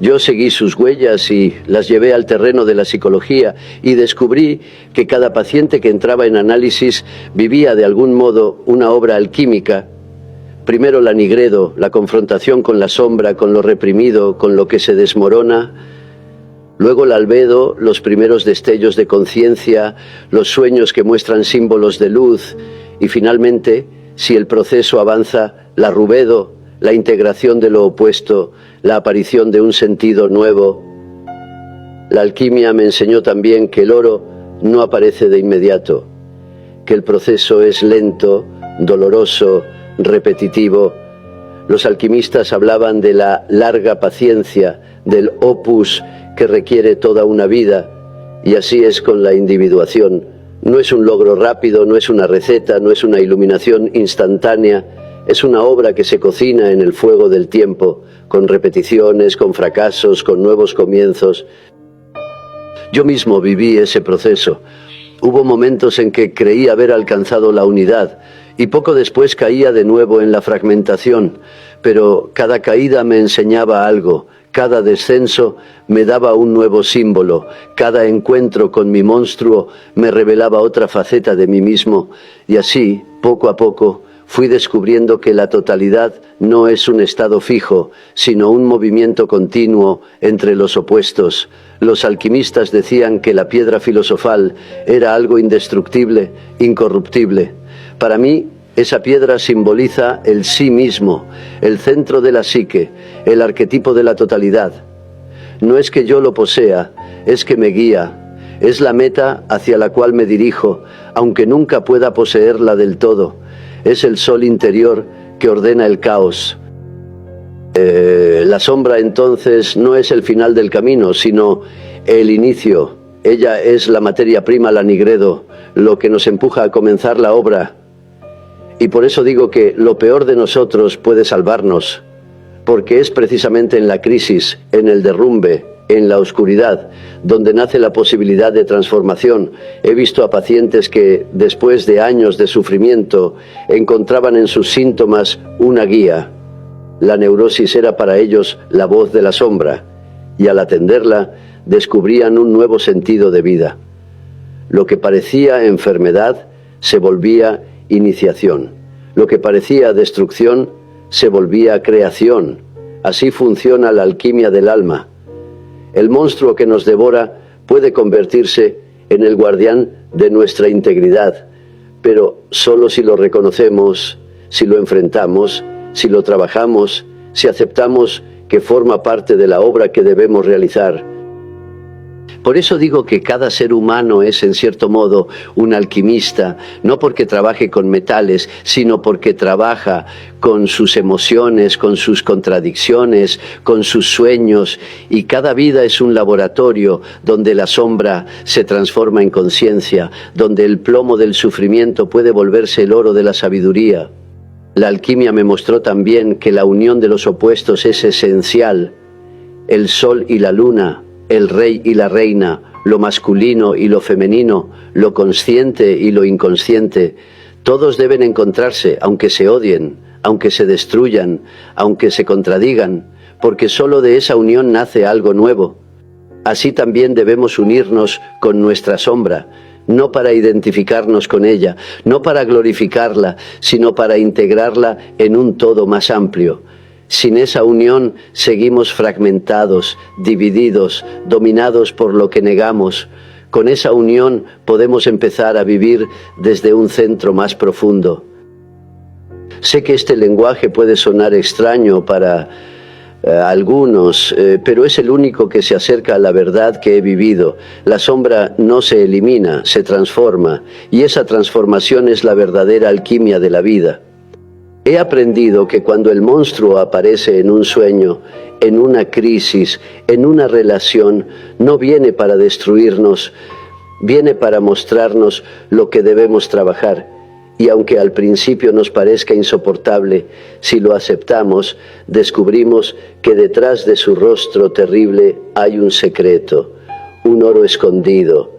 Yo seguí sus huellas y las llevé al terreno de la psicología y descubrí que cada paciente que entraba en análisis vivía de algún modo una obra alquímica. Primero la nigredo, la confrontación con la sombra, con lo reprimido, con lo que se desmorona. Luego la albedo, los primeros destellos de conciencia, los sueños que muestran símbolos de luz. Y finalmente, si el proceso avanza, la rubedo, la integración de lo opuesto, la aparición de un sentido nuevo. La alquimia me enseñó también que el oro no aparece de inmediato, que el proceso es lento, doloroso, repetitivo. Los alquimistas hablaban de la larga paciencia, del opus que requiere toda una vida, y así es con la individuación. No es un logro rápido, no es una receta, no es una iluminación instantánea, es una obra que se cocina en el fuego del tiempo, con repeticiones, con fracasos, con nuevos comienzos. Yo mismo viví ese proceso. Hubo momentos en que creí haber alcanzado la unidad, y poco después caía de nuevo en la fragmentación, pero cada caída me enseñaba algo, cada descenso me daba un nuevo símbolo, cada encuentro con mi monstruo me revelaba otra faceta de mí mismo, y así, poco a poco, fui descubriendo que la totalidad no es un estado fijo, sino un movimiento continuo entre los opuestos. Los alquimistas decían que la piedra filosofal era algo indestructible, incorruptible. Para mí, esa piedra simboliza el sí mismo, el centro de la psique, el arquetipo de la totalidad. No es que yo lo posea, es que me guía, es la meta hacia la cual me dirijo, aunque nunca pueda poseerla del todo. Es el sol interior que ordena el caos. La sombra entonces no es el final del camino, sino el inicio. Ella es la materia prima, la nigredo, lo que nos empuja a comenzar la obra. Y por eso digo que lo peor de nosotros puede salvarnos, porque es precisamente en la crisis, en el derrumbe, en la oscuridad, donde nace la posibilidad de transformación. He visto a pacientes que, después de años de sufrimiento, encontraban en sus síntomas una guía. La neurosis era para ellos la voz de la sombra, y al atenderla, descubrían un nuevo sentido de vida. Lo que parecía enfermedad se volvía iniciación. Lo que parecía destrucción se volvía creación. Así funciona la alquimia del alma. El monstruo que nos devora puede convertirse en el guardián de nuestra integridad, pero solo si lo reconocemos, si lo enfrentamos, si lo trabajamos, si aceptamos que forma parte de la obra que debemos realizar. Por eso digo que cada ser humano es, en cierto modo, un alquimista, no porque trabaje con metales, sino porque trabaja con sus emociones, con sus contradicciones, con sus sueños, y cada vida es un laboratorio donde la sombra se transforma en conciencia, donde el plomo del sufrimiento puede volverse el oro de la sabiduría. La alquimia me mostró también que la unión de los opuestos es esencial. El sol y la luna, el rey y la reina, lo masculino y lo femenino, lo consciente y lo inconsciente, todos deben encontrarse, aunque se odien, aunque se destruyan, aunque se contradigan, porque solo de esa unión nace algo nuevo. Así también debemos unirnos con nuestra sombra, no para identificarnos con ella, no para glorificarla, sino para integrarla en un todo más amplio. Sin esa unión seguimos fragmentados, divididos, dominados por lo que negamos. Con esa unión podemos empezar a vivir desde un centro más profundo. Sé que este lenguaje puede sonar extraño para algunos, pero es el único que se acerca a la verdad que he vivido. La sombra no se elimina, se transforma, y esa transformación es la verdadera alquimia de la vida. He aprendido que cuando el monstruo aparece en un sueño, en una crisis, en una relación, no viene para destruirnos, viene para mostrarnos lo que debemos trabajar. Y aunque al principio nos parezca insoportable, si lo aceptamos, descubrimos que detrás de su rostro terrible hay un secreto, un oro escondido.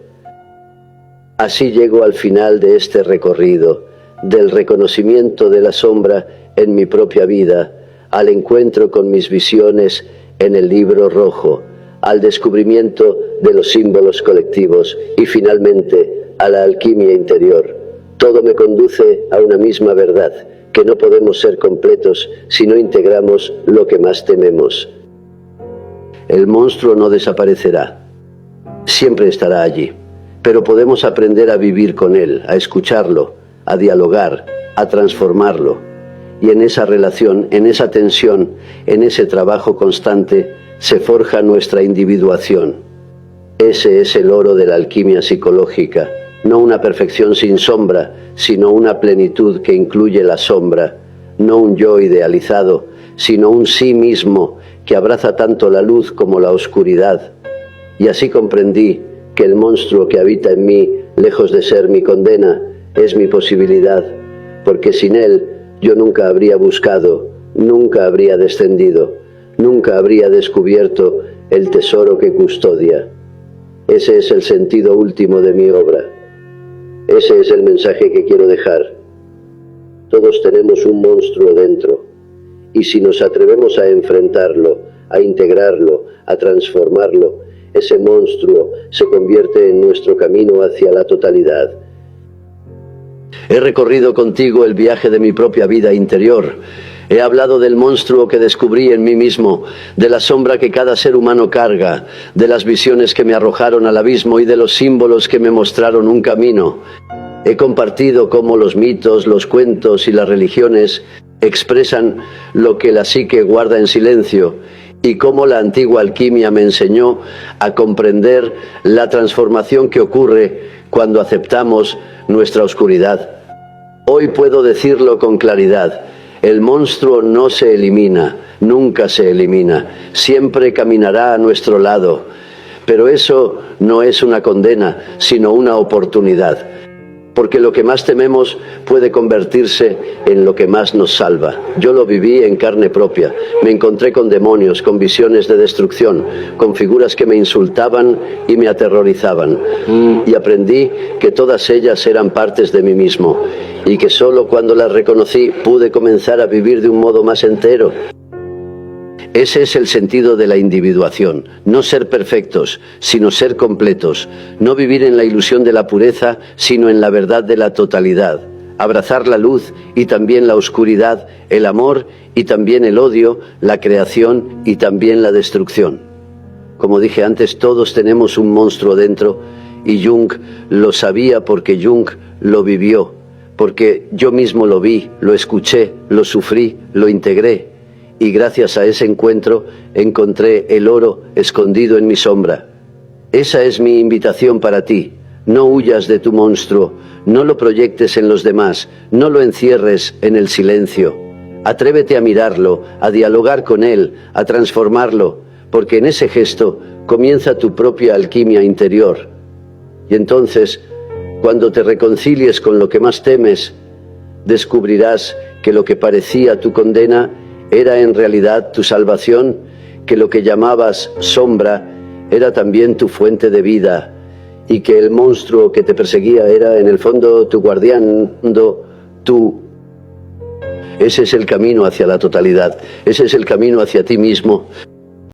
Así llego al final de este recorrido, del reconocimiento de la sombra en mi propia vida, al encuentro con mis visiones en el libro rojo, al descubrimiento de los símbolos colectivos y finalmente a la alquimia interior. Todo me conduce a una misma verdad, que no podemos ser completos si no integramos lo que más tememos. El monstruo no desaparecerá, siempre estará allí, pero podemos aprender a vivir con él, a escucharlo, a dialogar, a transformarlo. Y en esa relación, en esa tensión, en ese trabajo constante, se forja nuestra individuación. Ese es el oro de la alquimia psicológica, no una perfección sin sombra, sino una plenitud que incluye la sombra, no un yo idealizado, sino un sí mismo que abraza tanto la luz como la oscuridad. Y así comprendí que el monstruo que habita en mí, lejos de ser mi condena, es mi posibilidad, porque sin él yo nunca habría buscado, nunca habría descendido, nunca habría descubierto el tesoro que custodia. Ese es el sentido último de mi obra. Ese es el mensaje que quiero dejar. Todos tenemos un monstruo dentro, y si nos atrevemos a enfrentarlo, a integrarlo, a transformarlo, ese monstruo se convierte en nuestro camino hacia la totalidad. He recorrido contigo el viaje de mi propia vida interior. He hablado del monstruo que descubrí en mí mismo, de la sombra que cada ser humano carga, de las visiones que me arrojaron al abismo y de los símbolos que me mostraron un camino. He compartido cómo los mitos, los cuentos y las religiones expresan lo que la psique guarda en silencio y cómo la antigua alquimia me enseñó a comprender la transformación que ocurre cuando aceptamos nuestra oscuridad. Hoy puedo decirlo con claridad. El monstruo no se elimina, nunca se elimina, siempre caminará a nuestro lado. Pero eso no es una condena, sino una oportunidad. Porque lo que más tememos puede convertirse en lo que más nos salva. Yo lo viví en carne propia. Me encontré con demonios, con visiones de destrucción, con figuras que me insultaban y me aterrorizaban. Y aprendí que todas ellas eran partes de mí mismo y que solo cuando las reconocí pude comenzar a vivir de un modo más entero. Ese es el sentido de la individuación, no ser perfectos, sino ser completos, no vivir en la ilusión de la pureza, sino en la verdad de la totalidad, abrazar la luz y también la oscuridad, el amor y también el odio, la creación y también la destrucción. Como dije antes, todos tenemos un monstruo dentro y Jung lo sabía porque Jung lo vivió, porque yo mismo lo vi, lo escuché, lo sufrí, lo integré. Y gracias a ese encuentro encontré el oro escondido en mi sombra. Esa es mi invitación para ti. No huyas de tu monstruo, no lo proyectes en los demás, no lo encierres en el silencio. Atrévete a mirarlo, a dialogar con él, a transformarlo, porque en ese gesto comienza tu propia alquimia interior. Y entonces, cuando te reconcilies con lo que más temes, descubrirás que lo que parecía tu condena era en realidad tu salvación, que lo que llamabas sombra era también tu fuente de vida y que el monstruo que te perseguía era en el fondo tu guardián, tú. Ese es el camino hacia la totalidad, ese es el camino hacia ti mismo.